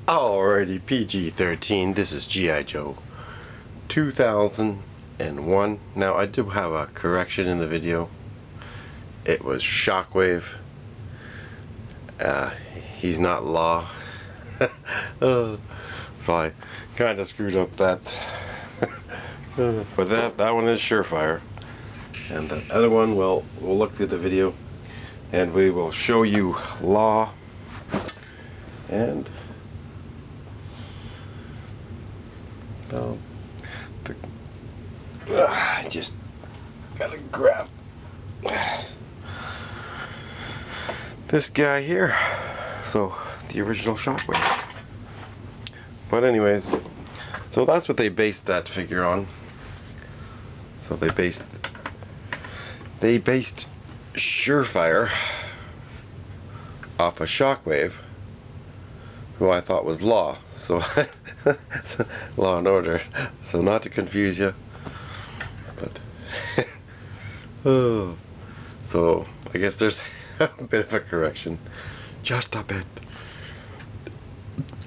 Alrighty, PG-13, this is G.I. Joe 2001. Now, I do have a correction in the video. It was Shockwave. He's not Law. So I kind of screwed up that. But that one is Surefire. And the other one, well, we'll look through the video and we will show you Law. And I just gotta grab this guy here. So the original Shockwave. But anyways, so that's what they based that figure on. So they based Surefire off of Shockwave, who I thought was Law. So Law and Order. So not to confuse you, but oh, so I guess there's a bit of a correction, just a bit.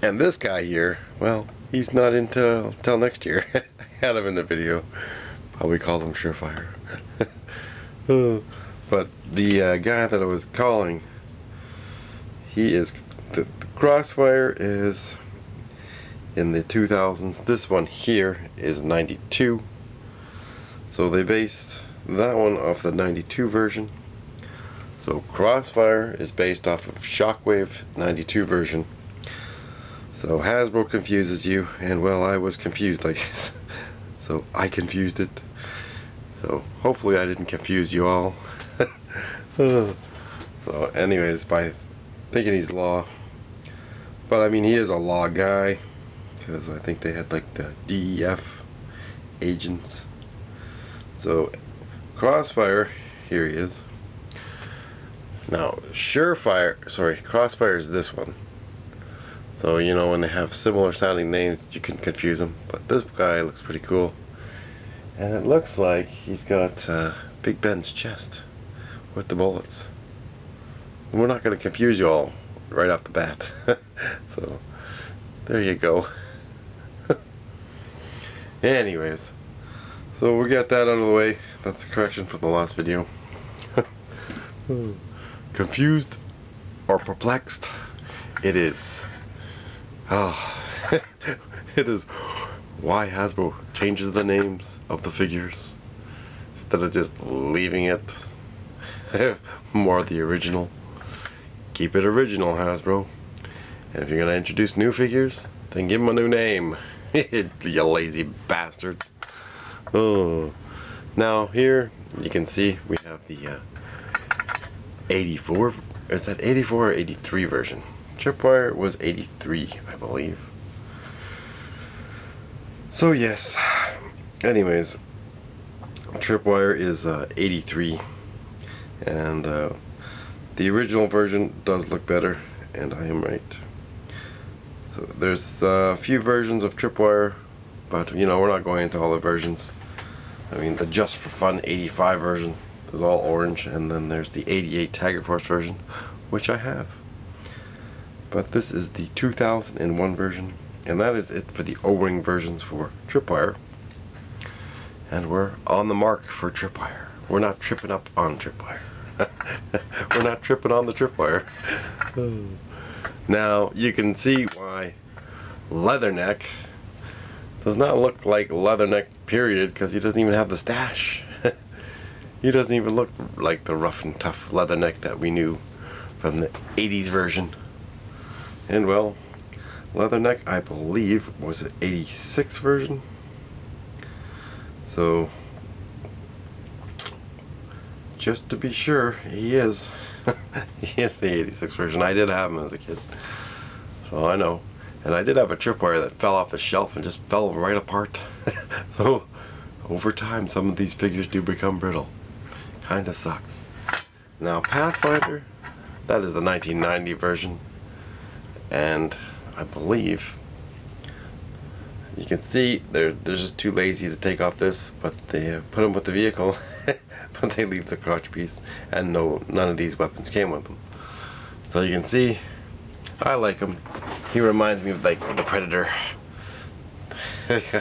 And this guy here, well, he's not until next year. I had him in the video. Probably called him Surefire. But the guy that I was calling, he is the Crossfire is in the 2000s. This one here is 92. So they based that one off the 92 version. So Crossfire is based off of Shockwave 92 version. So Hasbro confuses you, and well, I was confused, I guess. So I confused it. So hopefully I didn't confuse you all. So anyways, by thinking he's Law, but I mean he is a Law guy, because I think they had like the DEF agents. So Crossfire, here he is. Now Crossfire is this one. So you know, when they have similar sounding names, you can confuse them. But this guy looks pretty cool, and it looks like he's got Big Ben's chest with the bullets. And we're not going to confuse you all right off the bat. So there you go. Anyways, so we got that out of the way. That's a correction from the last video. Confused or perplexed? It is. It is why Hasbro changes the names of the figures instead of just leaving it more the original. Keep it original, Hasbro. And if you're gonna introduce new figures, then give them a new name. You lazy bastards. Oh, now here you can see we have the 84. Is that 84 or 83 version? Tripwire was 83, I believe. So yes. Anyways, Tripwire is 83, and the original version does look better, and I am right. So there's a few versions of Tripwire, but you know, we're not going into all the versions. I mean, the Just for Fun 85 version is all orange, and then there's the 88 Tiger Force version, which I have. But this is the 2001 version, and that is it for the O-Ring versions for Tripwire. And we're on the mark for Tripwire. We're not tripping up on Tripwire. We're not tripping on the Tripwire. Now you can see why Leatherneck does not look like Leatherneck period, because he doesn't even have the stash. He doesn't even look like the rough and tough Leatherneck that we knew from the 80s version. And well, Leatherneck, I believe, was an 86 version. So just to be sure, he is. He is the 86 version. I did have him as a kid, so I know. And I did have a Tripwire that fell off the shelf and just fell right apart. So over time, some of these figures do become brittle. Kinda sucks. Now Pathfinder, that is the 1990 version, and I believe you can see they're just too lazy to take off this, but they put them with the vehicle. But they leave the crotch piece, and none of these weapons came with them. So you can see I like them. He reminds me of like the Predator.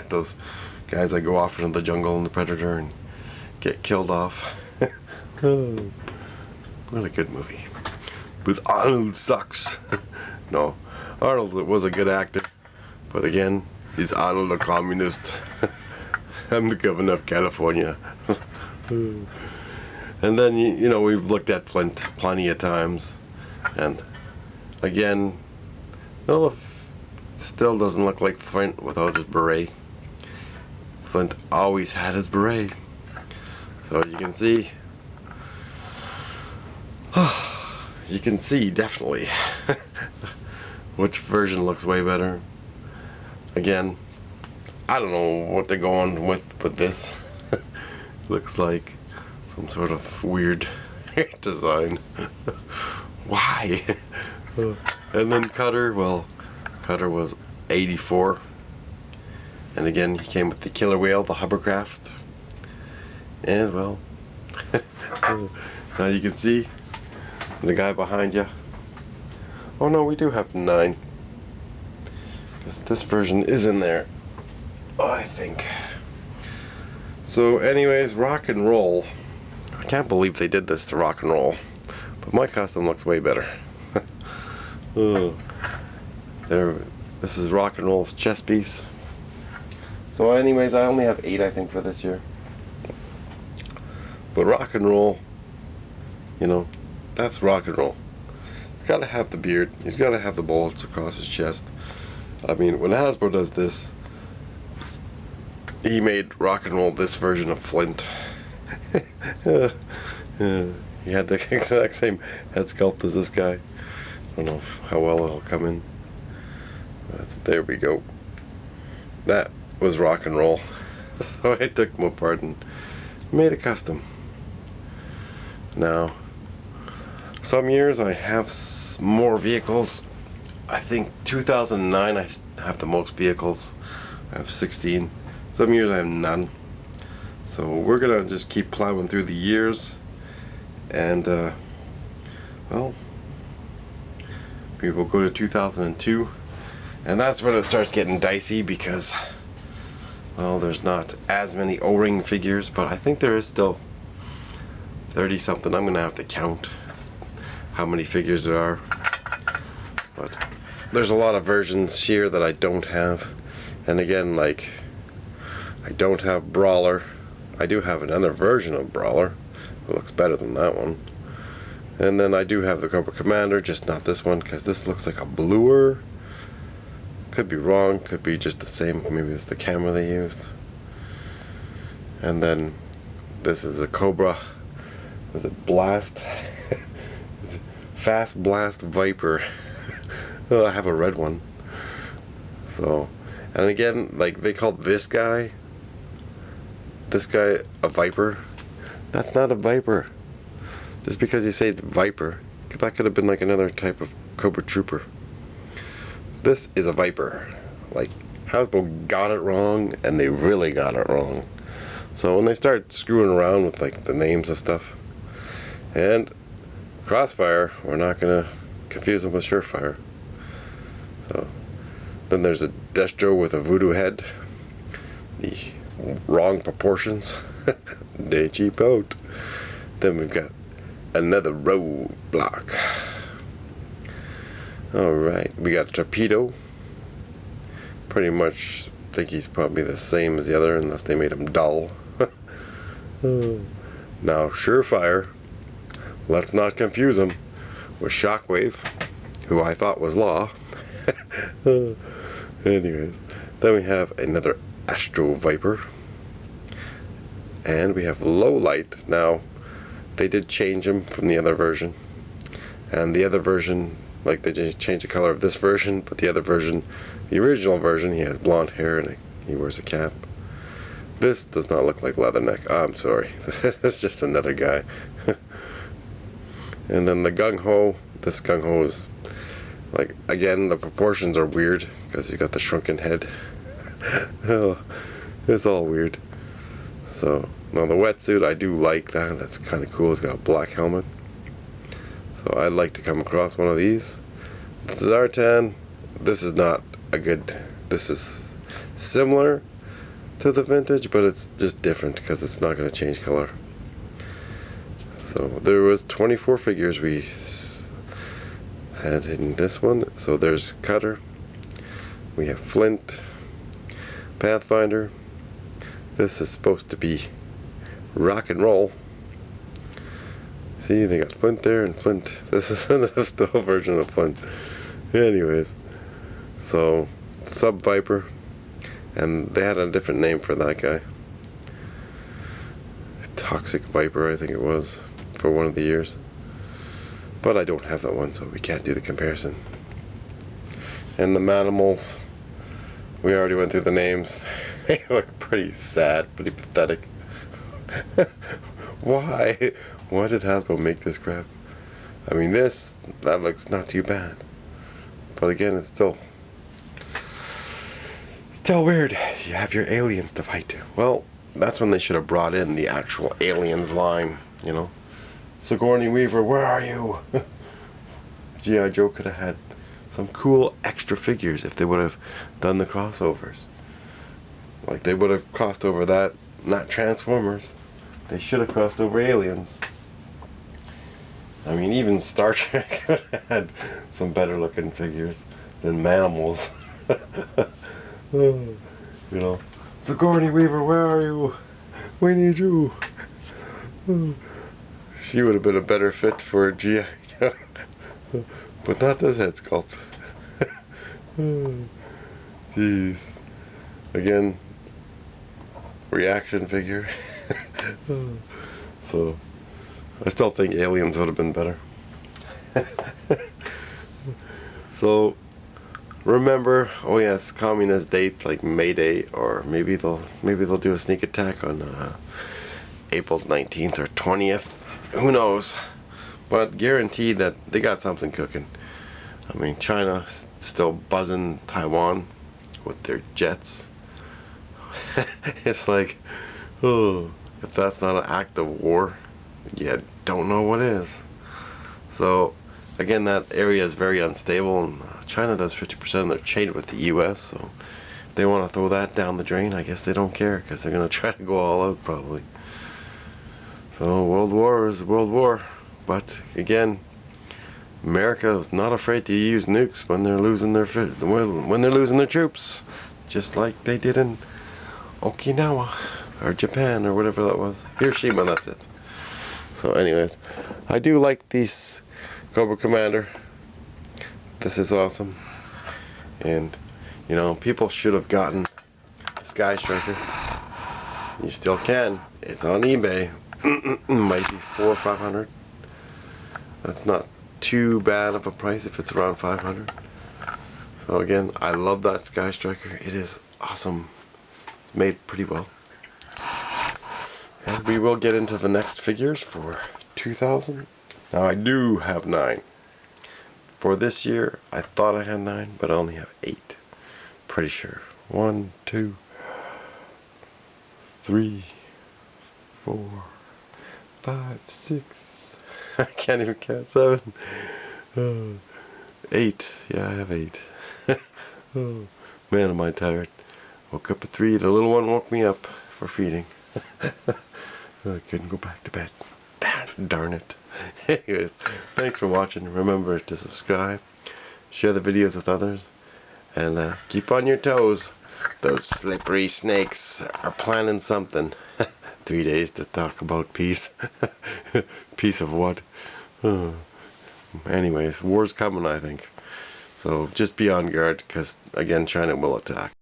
Those guys that go off into the jungle in the Predator and get killed off. Oh, what a good movie. With Arnold sucks. No, Arnold was a good actor, but again, is Arnold a communist? I'm the governor of California. And then, you know, we've looked at Flint plenty of times, and again, well, it still doesn't look like Flint without his beret. Flint always had his beret, so you can see. You can see definitely which version looks way better. Again, I don't know what they're going with this. Looks like some sort of weird design. Why? And then Cutter, well, Cutter was 84. And again, he came with the killer whale, the hovercraft. And well, now you can see the guy behind you. Oh no, we do have 9. Because this version is in there, I think. So anyways, rock and roll. I can't believe they did this to rock and roll. But my custom looks way better. Oh. This is rock and roll's chest piece. So anyways, I only have 8 I think for this year. But rock and roll, you know, that's rock and roll. He's got to have the beard. He's got to have the bullets across his chest. I mean, when Hasbro does this, he made rock and roll this version of Flint. He had the exact same head sculpt as this guy. I don't know how well it'll come in. But there we go. That was rock and roll. So I took them apart and made a custom. Now, some years I have more vehicles. I think 2009 I have the most vehicles. I have 16. Some years I have none. So we're gonna just keep plowing through the years, and well, we will go to 2002, and that's when it starts getting dicey because, well, there's not as many O-ring figures, but I think there is still 30 something. I'm gonna have to count how many figures there are, but there's a lot of versions here that I don't have. And again, like, I don't have Brawler. I do have another version of Brawler. It looks better than that one. And then I do have the Cobra Commander, just not this one, because this looks like a bluer. Could be wrong, could be just the same. Maybe it's the camera they used. And then this is the Cobra. Was it Blast? Fast Blast Viper. Oh, I have a red one. So, and again, like, they called this guy a Viper. That's not a Viper. Just because you say it's Viper, that could have been like another type of Cobra Trooper. This is a Viper. Like, Hasbro got it wrong, and they really got it wrong. So when they start screwing around with like the names and stuff, and Crossfire, we're not gonna confuse them with Surefire. So then there's a Destro with a voodoo head. The wrong proportions. They cheap out. Then we've got another Roadblock. Alright, we got a Torpedo. Pretty much think he's probably the same as the other, unless they made him dull. Now Surefire, let's not confuse him with Shockwave, who I thought was Law. Anyways, then we have another Astro Viper, and we have Lowlight. Now, they did change him from the other version, and the other version, like, they just changed the color of this version, but the other version, the original version, he has blonde hair and he wears a cap. This does not look like Leatherneck. I'm sorry. It's just another guy. And then the Gung Ho. This Gung Ho is, like, again, the proportions are weird because he's got the shrunken head. Oh, it's all weird. So, now the wetsuit, I do like that. That's kind of cool. It's got a black helmet. So I'd like to come across one of these. The Zartan, this is not a good, this is similar to the vintage, but it's just different because it's not going to change color. So there was 24 figures we had in this one. So there's Cutter, we have Flint, Pathfinder. This is supposed to be rock and roll. See, they got Flint there and Flint. This is a still version of Flint. Anyways, so Sub Viper, and they had a different name for that guy. Toxic Viper, I think it was, for one of the years. But I don't have that one, so we can't do the comparison. And the Manimals, we already went through the names. They look pretty sad, pretty pathetic. Why? Why did Hasbro make this crap? I mean, that looks not too bad. But again, it's still weird. You have your aliens to fight. Well, that's when they should have brought in the actual aliens line, you know. Sigourney Weaver, where are you? G.I.Joe could have had some cool extra figures if they would have done the crossovers. Like, they would have crossed over that, not Transformers. They should have crossed over aliens. I mean, even Star Trek could have had some better looking figures than Manimals. You know, Sigourney Weaver, where are you? We need you. She would have been a better fit for G.I. But not this head sculpt. Jeez. Again, reaction figure. So, I still think aliens would have been better. So, remember, oh yes, communist dates like May Day, or maybe they'll do a sneak attack on April 19th or 20th. Who knows? But guaranteed that they got something cooking. I mean, China's still buzzing Taiwan with their jets. It's like, oh, if that's not an act of war, you don't know what is. So, again, that area is very unstable, and China does 50% of their trade with the U.S., so if they want to throw that down the drain, I guess they don't care, because they're going to try to go all out, probably. So, World War is World War. But, again, America is not afraid to use nukes when they're losing their troops, just like they did in Okinawa, or Japan, or whatever that was. Hiroshima, that's it. So anyways, I do like these Cobra Commander. This is awesome. And, you know, people should have gotten Sky Striker. You still can. It's on eBay. Might be $400 or $500. That's not too bad of a price if it's around $500. So again, I love that Sky Striker. It is awesome. It's made pretty well. And we will get into the next figures for 2000. Now I do have 9. For this year, I thought I had 9, but I only have 8. Pretty sure. 1, 2, 3, 4, 5, 6. I can't even count. 7. 8. Yeah, I have 8. Oh, man, am I tired. Woke up at 3. The little one woke me up for feeding. I couldn't go back to bed. Darn it. Anyways, thanks for watching. Remember to subscribe, share the videos with others, and keep on your toes. Those slippery snakes are planning something. 3 days to talk about peace. Peace of what? Anyways, war's coming, I think. So just be on guard, because again, China will attack.